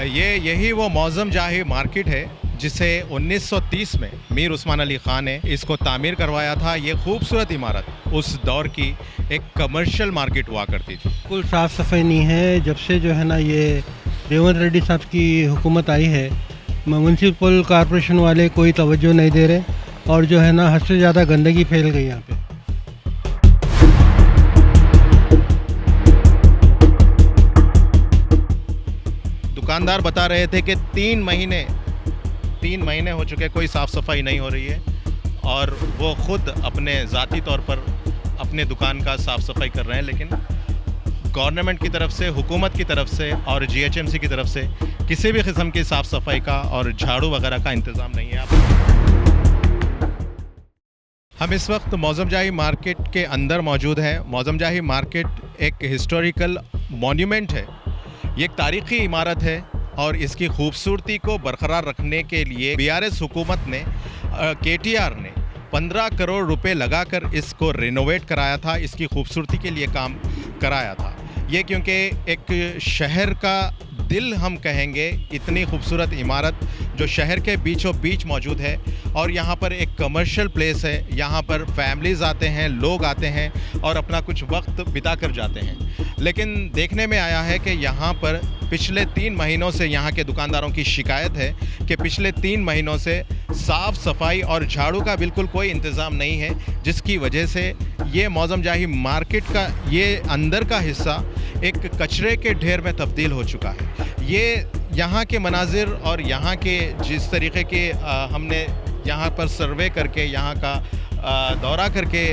यही वो मौज़म जाही मार्केट है जिसे 1930 में मीर उस्मान अली ख़ान ने इसको तामीर करवाया था। ये खूबसूरत इमारत उस दौर की एक कमर्शियल मार्केट हुआ करती थी। बिल्कुल साफ़ सफाई नहीं है। जब से जो है ना ये रेवंत रेड्डी साहब की हुकूमत आई है, म्यूनसिपल कॉरपोरेशन वाले कोई तवज्जो नहीं दे रहे और जो है ना हद से ज़्यादा गंदगी फैल गई यहाँ पे। दुकानदार बता रहे थे कि 3 महीने हो चुके कोई साफ़ सफाई नहीं हो रही है और वो खुद अपने ज़ाती तौर पर अपने दुकान का साफ़ सफाई कर रहे हैं, लेकिन गवर्नमेंट की तरफ से, हुकूमत की तरफ से और जीएचएमसी की तरफ से किसी भी किस्म की साफ़ सफाई का और झाड़ू वगैरह का इंतज़ाम नहीं है। हम इस वक्त मौज़म जाही मार्केट के अंदर मौजूद हैं। मौज़म जाही मार्केट एक हिस्टोरिकल मॉन्यूमेंट है। ये एक तारीख़ी इमारत है और इसकी खूबसूरती को बरकरार रखने के लिए बीआरएस हुकूमत ने केटीआर ने 15 करोड़ रुपए लगाकर इसको रिनोवेट कराया था, इसकी खूबसूरती के लिए काम कराया था। ये क्योंकि एक शहर का दिल हम कहेंगे, इतनी खूबसूरत इमारत जो शहर के बीचों बीच मौजूद है और यहाँ पर एक कमर्शियल प्लेस है। यहाँ पर फैमिलीज़ आते हैं, लोग आते हैं और अपना कुछ वक्त बिता कर जाते हैं। लेकिन देखने में आया है कि यहाँ पर पिछले 3 महीनों से यहाँ के दुकानदारों की शिकायत है कि पिछले 3 महीनों से साफ़ सफाई और झाड़ू का बिल्कुल कोई इंतज़ाम नहीं है, जिसकी वजह से ये मौज़म जाही मार्केट का ये अंदर का हिस्सा एक कचरे के ढेर में तब्दील हो चुका है। ये यहाँ के मनाजिर और यहाँ के जिस तरीके के हमने यहाँ पर सर्वे करके, यहाँ का दौरा करके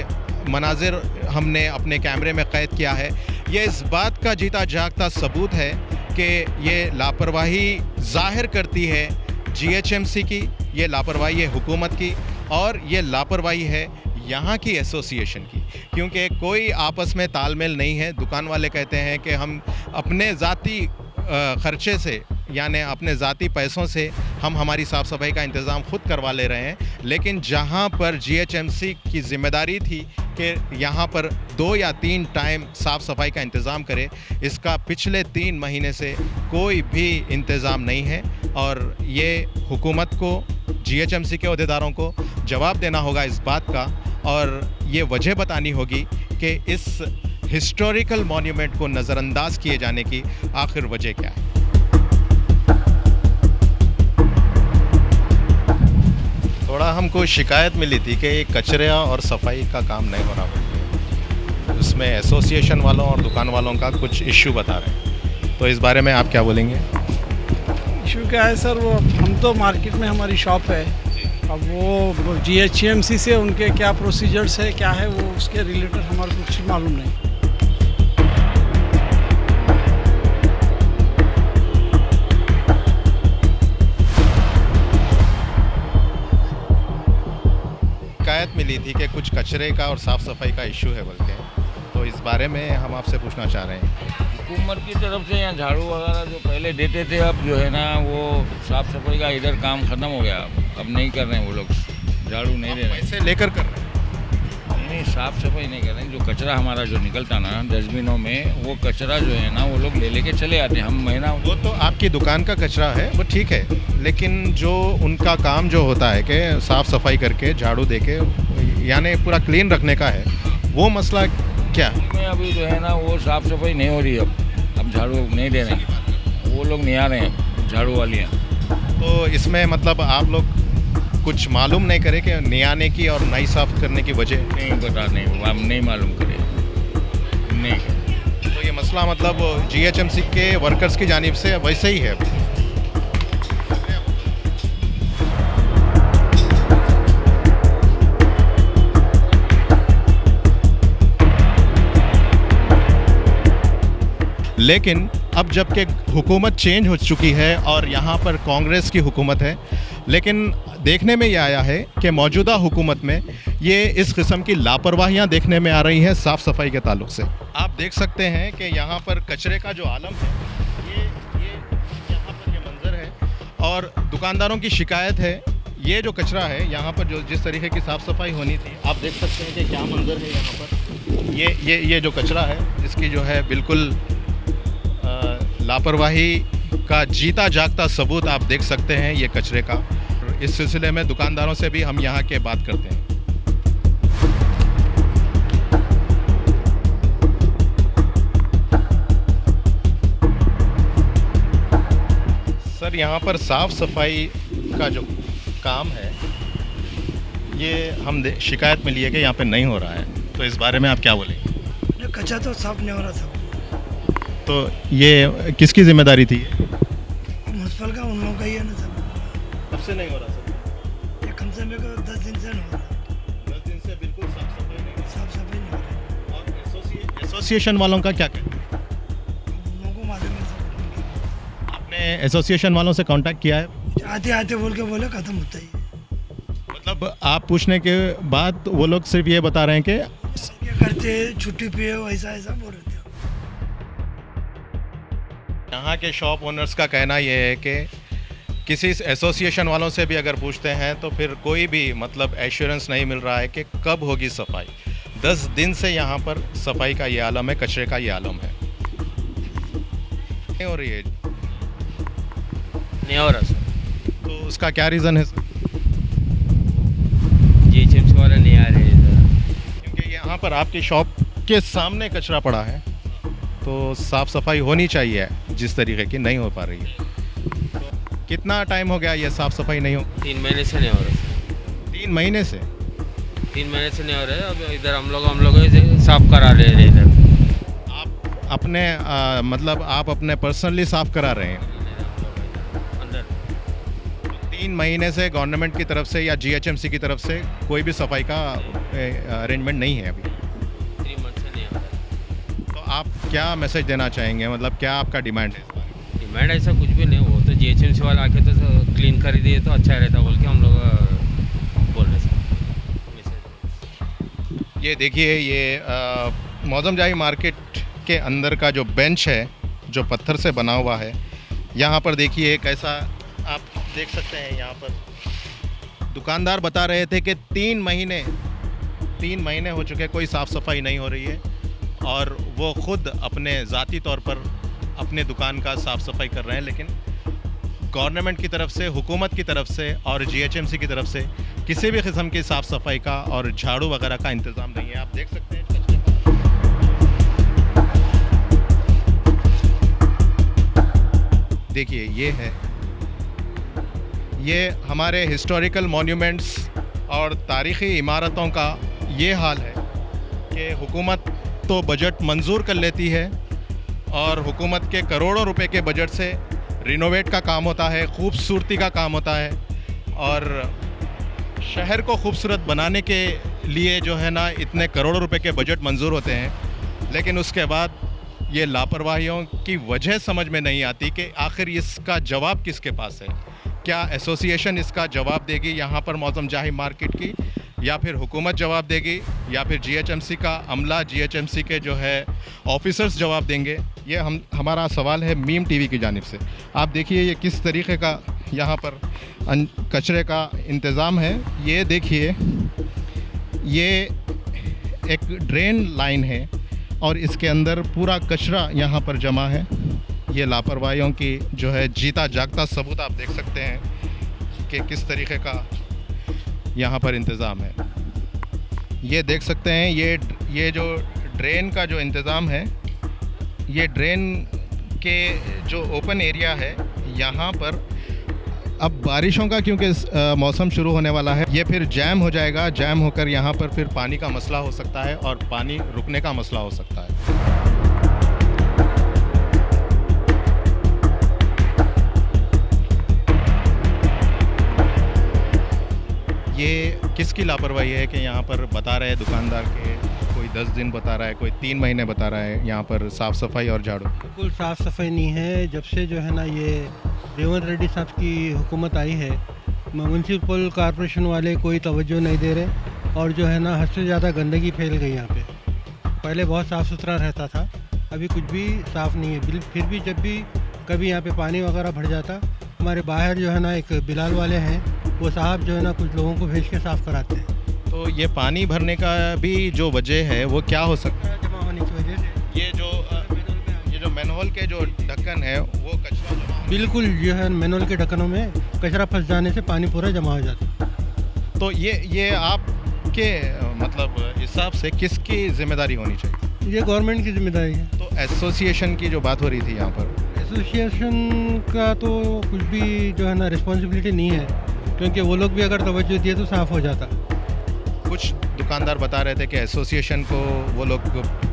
मनाजिर हमने अपने कैमरे में कैद किया है, ये इस बात का जीता जागता सबूत है कि ये लापरवाही ज़ाहिर करती है जीएचएमसी की, ये लापरवाही है हुकूमत की और ये लापरवाही है यहाँ की एसोसिएशन की, क्योंकि कोई आपस में तालमेल नहीं है। दुकान वाले कहते हैं कि हम अपने ज़ाती ख़र्चे से, यानी अपने ज़ाती पैसों से हम हमारी साफ़ सफाई का इंतज़ाम खुद करवा ले रहे हैं, लेकिन जहाँ पर जीएचएमसी की ज़िम्मेदारी थी कि यहाँ पर 2 या 3 टाइम साफ़ सफाई का इंतज़ाम करे, इसका पिछले 3 महीने से कोई भी इंतज़ाम नहीं है और ये हुकूमत को, जीएचएमसी के अहदेदारों को जवाब देना होगा इस बात का और ये वजह बतानी होगी कि इस हिस्टोरिकल मॉन्यूमेंट को नज़रअंदाज किए जाने की आखिर वजह क्या है। थोड़ा हमको शिकायत मिली थी कि कचरे और सफाई का काम नहीं हो रहा, उसमें एसोसिएशन वालों और दुकान वालों का कुछ इश्यू बता रहे हैं, तो इस बारे में आप क्या बोलेंगे? इशू क्या है सर, वो हम तो मार्केट में हमारी शॉप है, अब वो जीएचएमसी से उनके क्या प्रोसीजर्स है, क्या है वो, उसके रिलेटेड हमारे कुछ मालूम नहीं। शिकायत मिली थी कि कुछ कचरे का और साफ़ सफाई का इशू है बोलते हैं, तो इस बारे में हम आपसे पूछना चाह रहे हैं। हुकूमत की तरफ से यहाँ झाड़ू वगैरह जो पहले देते थे, अब जो है ना वो साफ़ सफाई का इधर काम ख़त्म हो गया, अब नहीं कर रहे हैं वो लोग, झाड़ू नहीं दे रहे हैं। पैसे लेकर कर रहे हैं? नहीं, साफ़ सफाई नहीं कर रहे हैं। जो कचरा हमारा जो निकलता ना डस्टबिनों में, वो कचरा जो है ना वो लोग ले लेके चले आते हैं। हम महीना, वो तो आपकी दुकान का कचरा है, वो ठीक है, लेकिन जो उनका काम जो होता है कि साफ़ सफाई करके झाड़ू देके यानी पूरा क्लीन रखने का है, वो मसला क्या में अभी जो है ना वो साफ़ सफाई नहीं हो रही है। अब झाड़ू नहीं दे रहे हैं, वो लोग नहीं आ रहे हैं झाड़ू वालियाँ। तो इसमें मतलब आप लोग कुछ मालूम नहीं करे कि नहीं आने की और नहीं साफ़ करने की वजह? नहीं पता, नहीं, हम नहीं मालूम करे, नहीं। तो ये मसला मतलब जीएचएमसी के वर्कर्स की जानिब से वैसे ही है। लेकिन अब जबकि हुकूमत चेंज हो चुकी है और यहाँ पर कांग्रेस की हुकूमत है, लेकिन देखने में ये आया है कि मौजूदा हुकूमत में ये इस किस्म की लापरवाहियाँ देखने में आ रही हैं साफ़ सफाई के ताल्लुक से। आप देख सकते हैं कि यहाँ पर कचरे का जो आलम है, ये यहाँ पर ये मंज़र है और दुकानदारों की शिकायत है। ये जो कचरा है यहाँ पर, जो जिस तरीके की साफ़ सफाई होनी थी, आप देख सकते हैं कि क्या मंज़र है यहाँ पर। ये जो कचरा है, इसकी जो है बिल्कुल लापरवाही का जीता जागता सबूत आप देख सकते हैं ये कचरे का। इस सिलसिले में दुकानदारों से भी हम यहाँ के बात करते हैं। सर, यहाँ पर साफ सफाई का जो काम है ये हम शिकायत मिली है कि यहाँ पे नहीं हो रहा है, तो इस बारे में आप क्या बोलेंगे? कचरा तो साफ नहीं हो रहा था। तो ये किसकी जिम्मेदारी थी? म्यूनसिपल का, उन लोगों का ही है ना सब। कब से नहीं हो रहा सर? ये कम से कम 10 दिन से नहीं हो रहा। 10 दिन से बिल्कुल साफ सफाई नहीं। साफ सफाई नहीं हो रहा। और एसोसिएशन वालों का क्या कहना है? उन लोगों को मालूम है सब। आपने एसोसिएशन वालों से कांटेक्ट किया है? आते आते बोल के बोले खत्म होता ही है। मतलब आप पूछने के बाद वो लोग सिर्फ ये बता रहे हैं कि क्या करते छुट्टी पे ऐसा ऐसा बोल रहे थे। यहाँ के शॉप ओनर्स का कहना ये है कि किसी एसोसिएशन वालों से भी अगर पूछते हैं तो फिर कोई भी मतलब एश्योरेंस नहीं मिल रहा है कि कब होगी सफाई। 10 दिन से यहाँ पर सफाई का ये आलम है, कचरे का ये आलम है। नहीं हो रही है? नहीं हो रहा सर। तो उसका क्या रीज़न है सर? GHMC वाले नहीं आ रहे इधर। क्योंकि यहाँ पर आपकी शॉप के सामने कचरा पड़ा है, तो साफ़ सफाई होनी चाहिए जिस तरीके की नहीं हो पा रही है। तो कितना टाइम हो गया ये साफ़ सफाई नहीं हो? 3 महीने से नहीं हो रहा सर। 3 महीने से? 3 महीने से नहीं हो रहे। अब इधर हम लोग साफ करा रहे हैं इधर। आप अपने मतलब आप अपने पर्सनली साफ़ करा रहे हैं? अंदर 3 महीने से गवर्नमेंट की तरफ से या GHMC की तरफ से कोई भी सफाई का अरेंजमेंट नहीं है अभी। 3 मंथ से नहीं हो रहा। तो आप क्या मैसेज देना चाहेंगे? मतलब क्या आपका डिमांड है? डिमांड ऐसा कुछ भी नहीं हो, तो GHMC वाला आके तो क्लीन कर दिए तो अच्छा रहता बोल के हम लोग बोल रहे सर। ये देखिए, ये मौजम जाही मार्केट के अंदर का जो बेंच है जो पत्थर से बना हुआ है, यहाँ पर देखिए कैसा आप देख सकते हैं। यहाँ पर दुकानदार बता रहे थे कि 3 महीने हो चुके, कोई साफ़ सफाई नहीं हो रही है और वो ख़ुद अपने ज़ाती तौर पर अपने दुकान का साफ़ सफाई कर रहे हैं, लेकिन गवर्नमेंट की तरफ से, हुकूमत की तरफ से और GHMC की तरफ से किसी भी किस्म की साफ़ सफाई का और झाड़ू वगैरह का इंतज़ाम नहीं है। आप देख सकते हैं देखिए, ये हमारे हिस्टोरिकल मॉन्यूमेंट्स और तारीख़ी इमारतों का ये हाल है कि हुकूमत तो बजट मंजूर कर लेती है और हुकूमत के करोड़ों रुपए के बजट से रिनोवेट का काम होता है, खूबसूरती का काम होता है और शहर को खूबसूरत बनाने के लिए जो है ना इतने करोड़ों रुपए के बजट मंजूर होते हैं, लेकिन उसके बाद ये लापरवाहियों की वजह समझ में नहीं आती कि आखिर इसका जवाब किसके पास है। क्या एसोसिएशन इसका जवाब देगी यहाँ पर मौजम जाही मार्केट की, या फिर हुकूमत जवाब देगी, या फिर GHMC का अमला, GHMC के जो है ऑफिसर्स जवाब देंगे? ये हमारा सवाल है मीम TV की जानिब से। आप देखिए ये किस तरीके का यहाँ पर कचरे का इंतज़ाम है। ये देखिए, ये एक ड्रेन लाइन है और इसके अंदर पूरा कचरा यहाँ पर जमा है। ये लापरवाहियों की जो है जीता जागता सबूत आप देख सकते हैं कि किस तरीके का यहाँ पर इंतज़ाम है। ये देख सकते हैं, ये जो ड्रेन का जो इंतज़ाम है, ये ड्रेन के जो ओपन एरिया है यहाँ पर अब बारिशों का क्योंकि मौसम शुरू होने वाला है, ये फिर जैम हो जाएगा। जैम होकर यहाँ पर फिर पानी का मसला हो सकता है और पानी रुकने का मसला हो सकता है। ये किसकी लापरवाही है कि यहाँ पर बता रहे हैं दुकानदार के कोई 10 दिन बता रहा है, कोई 3 महीने बता रहा है यहाँ पर साफ़ सफाई और झाड़ू? बिल्कुल साफ़ सफाई नहीं है। जब से जो है ना ये रेवंत रेड्डी साहब की हुकूमत आई है, म्यूनसिपल कॉरपोरेशन वाले कोई तवज्जो नहीं दे रहे और जो है ना हद से ज़्यादा गंदगी फैल गई यहाँ पे। पहले बहुत साफ़ सुथरा रहता था, अभी कुछ भी साफ़ नहीं है। फिर भी जब भी कभी यहाँ पे पानी वगैरह भर जाता, हमारे बाहर जो है ना एक बिलाल वाले हैं, वो साहब जो है ना कुछ लोगों को भेज के साफ़ कराते हैं। तो ये पानी भरने का भी जो वजह है वो क्या हो सकता है? जमा होने की वजह से ये जो मैनहोल के जो ढक्कन है वो कचरा जमा बिल्कुल जो है मैनुअल के ढक्कनों में कचरा फंस जाने से पानी पूरा जमा हो जाता है। तो ये आपके मतलब हिसाब से किसकी जिम्मेदारी होनी चाहिए? ये गवर्नमेंट की जिम्मेदारी है। तो एसोसिएशन की जो बात हो रही थी यहाँ पर, एसोसिएशन का तो कुछ भी जो है ना रिस्पॉन्सिबिलिटी नहीं है, क्योंकि वो लोग भी अगर तवज्जो दिए तो साफ़ हो जाता। कुछ दुकानदार बता रहे थे कि एसोसिएशन को वो लोग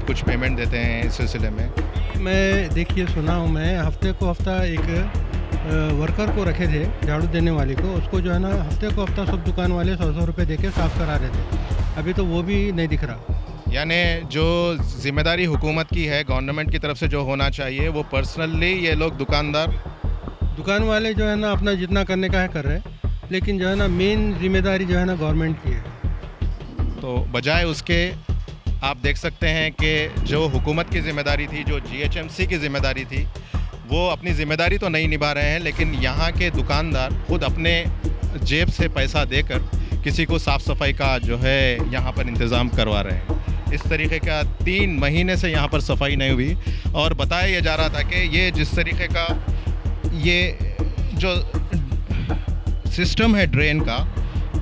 कुछ पेमेंट देते हैं इस सिलसिले में। मैं देखिए सुना हूँ, मैं हफ्ते को हफ्ता एक वर्कर को रखे थे झाड़ू देने वाले को, उसको जो है ना हफ्ते को हफ्ता सब दुकान वाले 100 रुपये दे के साफ़ करा रहे थे। अभी तो वो भी नहीं दिख रहा। यानी जो जिम्मेदारी हुकूमत की है, गवर्नमेंट की तरफ से जो होना चाहिए, वो पर्सनली ये लोग दुकान वाले जो है ना अपना जितना करने का है कर रहे हैं, लेकिन जो है ना मेन जिम्मेदारी जो है ना गवर्नमेंट की है। तो बजाय उसके आप देख सकते हैं कि जो हुकूमत की ज़िम्मेदारी थी, जो जीएचएमसी की ज़िम्मेदारी थी, वो अपनी ज़िम्मेदारी तो नहीं निभा रहे हैं, लेकिन यहाँ के दुकानदार खुद अपने जेब से पैसा देकर किसी को साफ़ सफाई का जो है यहाँ पर इंतज़ाम करवा रहे हैं। इस तरीके का 3 महीने से यहाँ पर सफाई नहीं हुई, और बताया यह जा रहा था कि ये जिस तरीके का ये जो सिस्टम है ड्रेन का,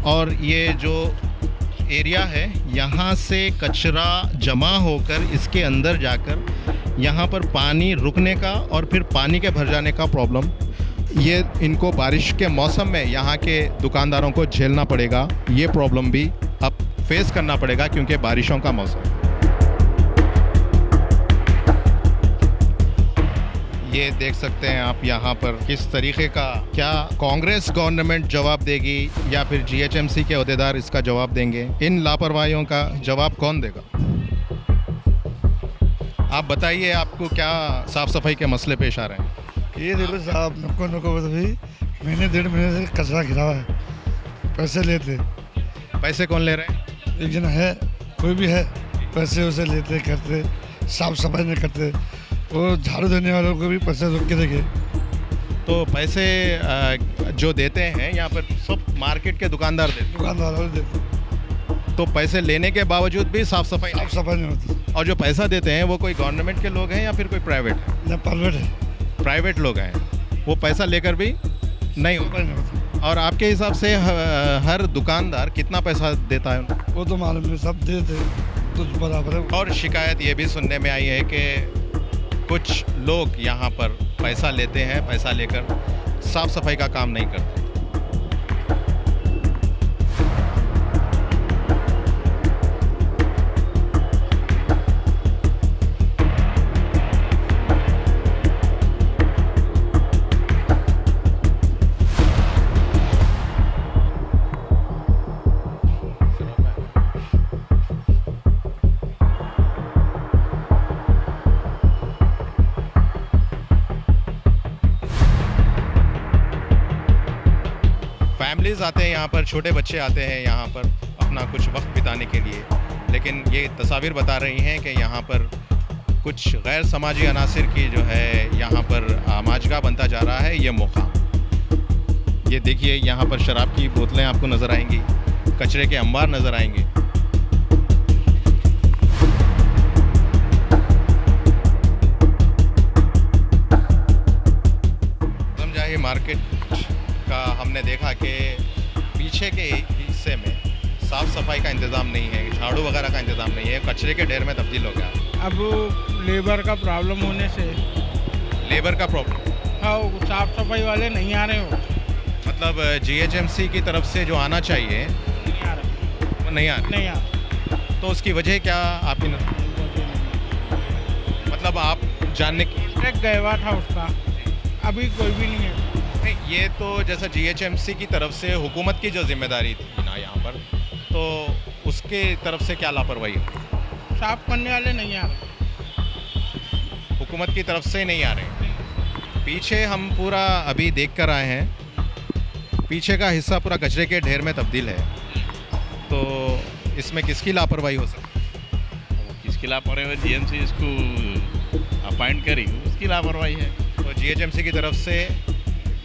और ये जो एरिया है, यहाँ से कचरा जमा होकर इसके अंदर जाकर यहाँ पर पानी रुकने का और फिर पानी के भर जाने का प्रॉब्लम, ये इनको बारिश के मौसम में यहाँ के दुकानदारों को झेलना पड़ेगा। ये प्रॉब्लम भी अब फेस करना पड़ेगा क्योंकि बारिशों का मौसम। ये देख सकते हैं आप यहाँ पर किस तरीके का, क्या कांग्रेस गवर्नमेंट जवाब देगी या फिर जीएचएमसी के अहदेदार इसका जवाब देंगे? इन लापरवाहियों का जवाब कौन देगा? आप बताइए, आपको क्या साफ सफाई के मसले पेश आ रहे हैं? ये देखो साहब, नको अभी महीने 1.5 महीने से कचरा गिरा हुआ है, पैसे लेते। पैसे कौन ले रहे हैं? एक जना है, कोई भी है, पैसे उसे लेते करते, साफ सफाई नहीं करते। वो झाड़ू देने वालों को भी पैसे रोक के देंगे। तो पैसे जो देते हैं यहाँ पर सब मार्केट के दुकानदार देते दुकानदार वाले देते, हैं, तो पैसे लेने के बावजूद भी साफ सफाई साफ सफाई नहीं होती। और जो पैसा देते हैं वो कोई गवर्नमेंट के लोग हैं या फिर कोई प्राइवेट है? न प्राइवेट है, प्राइवेट लोग हैं, वो पैसा लेकर भी नहीं सफाई नहीं होती। और आपके हिसाब से हर दुकानदार कितना पैसा देता है उनको? वो तो मालूम नहीं, सब देते तो बराबर है। और शिकायत ये भी सुनने में आई है कि कुछ लोग यहाँ पर पैसा लेते हैं, पैसा लेकर साफ सफाई का काम नहीं करते। फैमिलीज़ आते हैं यहाँ पर, छोटे बच्चे आते हैं यहाँ पर अपना कुछ वक्त बिताने के लिए, लेकिन ये तस्वीर बता रही हैं कि यहाँ पर कुछ गैर समाजी अनासिर की जो है यहाँ पर आमाजगा बनता जा रहा है ये मौका। ये देखिए, यहाँ पर शराब की बोतलें आपको नज़र आएंगी, कचरे के अंबार नज़र आएंगे। समझाही मार्केट का हमने देखा कि पीछे के हिस्से में साफ़ सफाई का इंतज़ाम नहीं है, झाड़ू वगैरह का इंतज़ाम नहीं है, कचरे के ढेर में तब्दील हो गया। अब लेबर का प्रॉब्लम होने से, लेबर का प्रॉब्लम, हाँ, साफ सफाई वाले नहीं आ रहे हो, मतलब जीएचएमसी की तरफ से जो आना चाहिए नहीं आ रहे, वो नहीं आ रहा। नहीं आ रहे। तो उसकी वजह क्या आपकी मतलब आप जानने की? एक गएवा था उसका, अभी कोई भी नहीं है। नहीं, ये तो जैसा जीएचएमसी की तरफ से हुकूमत की जो जिम्मेदारी थी ना यहाँ पर, तो उसके तरफ से क्या लापरवाही है? साफ करने वाले नहीं आ रहे, हुकूमत की तरफ से नहीं आ रहे। पीछे हम पूरा अभी देख कर आए हैं, पीछे का हिस्सा पूरा कचरे के ढेर में तब्दील है, तो इसमें किसकी लापरवाही हो सकती है? किसकी लापरवाही? जीएमसी इसको अपॉइंट करी, उसकी लापरवाही है। तो जीएचएमसी की तरफ से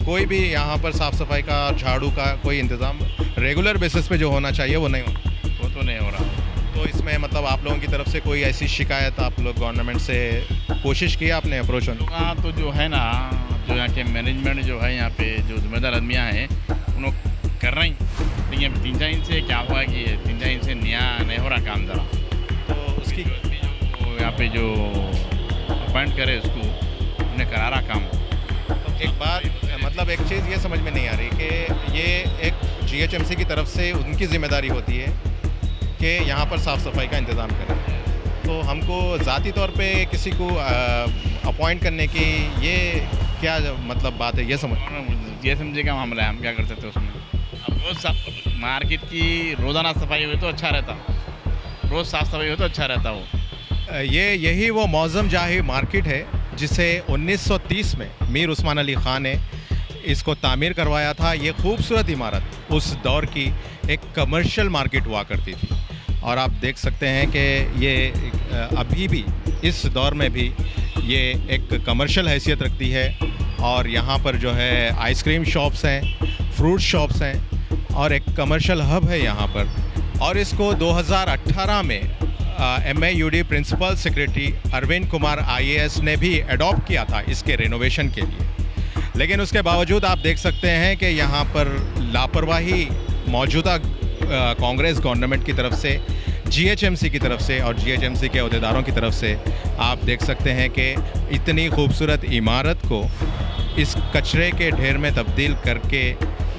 कोई भी यहाँ पर साफ़ सफाई का, झाड़ू का कोई इंतज़ाम रेगुलर बेसिस पे जो होना चाहिए वो नहीं होता। वो तो नहीं हो रहा। तो इसमें मतलब आप लोगों की तरफ से कोई ऐसी शिकायत आप लोग गवर्नमेंट से कोशिश की आपने अप्रोच होने? हाँ, तो जो है ना, जो यहाँ के मैनेजमेंट जो है, यहाँ पे जो जिम्मेदार आदमियाँ हैं उन्होंने कर रही, लेकिन अब 3-4 दिन से क्या हुआ कि 3-4 दिन से नया नहीं हो रहा काम ज़रा, तो उसकी जो यहाँ पे जो अपॉइंट करे उसको उन्हें करा रहा काम। एक बात मतलब एक चीज़ ये समझ में नहीं आ रही कि ये एक GHMC की तरफ से उनकी जिम्मेदारी होती है कि यहाँ पर साफ़ सफाई का इंतज़ाम करें, तो हमको ज़ाती तौर पे किसी को अपॉइंट करने की ये क्या मतलब बात है, ये समझ। GHMC का मामला है, हम क्या कर सकते हैं उसमें। अब रोज़ मार्केट की रोज़ाना सफाई हुई तो अच्छा रहता, रोज़ साफ़ सफाई हो तो अच्छा रहता वो। यही वो मौज़म जाही मार्केट है जिसे 1930 में मीर उस्मान अली ख़ान ने इसको तामीर करवाया था। ये खूबसूरत इमारत उस दौर की एक कमर्शियल मार्केट हुआ करती थी, और आप देख सकते हैं कि ये अभी भी इस दौर में भी ये एक कमर्शियल हैसियत रखती है, और यहाँ पर जो है आइसक्रीम शॉप्स हैं, फ्रूट शॉप्स हैं, और एक कमर्शियल हब है यहाँ पर। और इसको 2018 में MAUD principal secretary Arvind Kumar IAS ने भी एडॉप्ट किया था इसके रेनोवेशन के लिए, लेकिन उसके बावजूद आप देख सकते हैं कि यहाँ पर लापरवाही मौजूदा कांग्रेस गवर्नमेंट की तरफ से, GHMC की तरफ से और GHMC के अहदेदारों की तरफ से आप देख सकते हैं कि इतनी खूबसूरत इमारत को इस कचरे के ढेर में तब्दील करके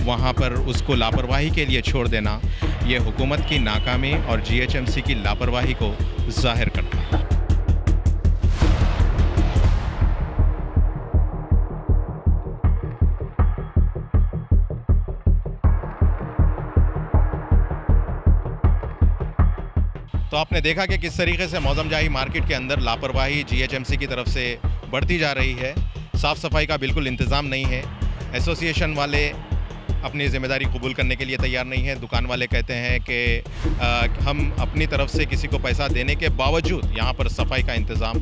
वहाँ पर उसको लापरवाही के लिए छोड़ देना, ये हुकूमत की नाकामी और GHMC की लापरवाही को जाहिर करता है। तो आपने देखा कि किस तरीके से मौज़म जाही मार्केट के अंदर लापरवाही GHMC की तरफ से बढ़ती जा रही है। साफ़ सफाई का बिल्कुल इंतज़ाम नहीं है। एसोसिएशन वाले अपनी ज़िम्मेदारी कबूल करने के लिए तैयार नहीं है। दुकान वाले कहते हैं कि हम अपनी तरफ से किसी को पैसा देने के बावजूद यहाँ पर सफाई का इंतज़ाम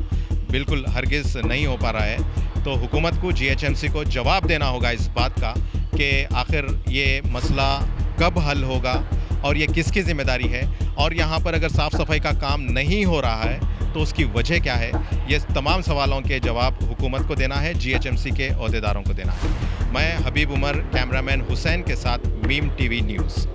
बिल्कुल हरगिज़ नहीं हो पा रहा है। तो हुकूमत को, GHMC को जवाब देना होगा इस बात का कि आखिर ये मसला कब हल होगा और ये किसकी ज़िम्मेदारी है, और यहाँ पर अगर साफ़ सफाई का काम नहीं हो रहा है तो उसकी वजह क्या है। ये तमाम सवालों के जवाब हुकूमत को देना है, GHMC के अहदेदारों को देना है। मैं हबीब उमर, कैमरामैन हुसैन के साथ मीम TV न्यूज़।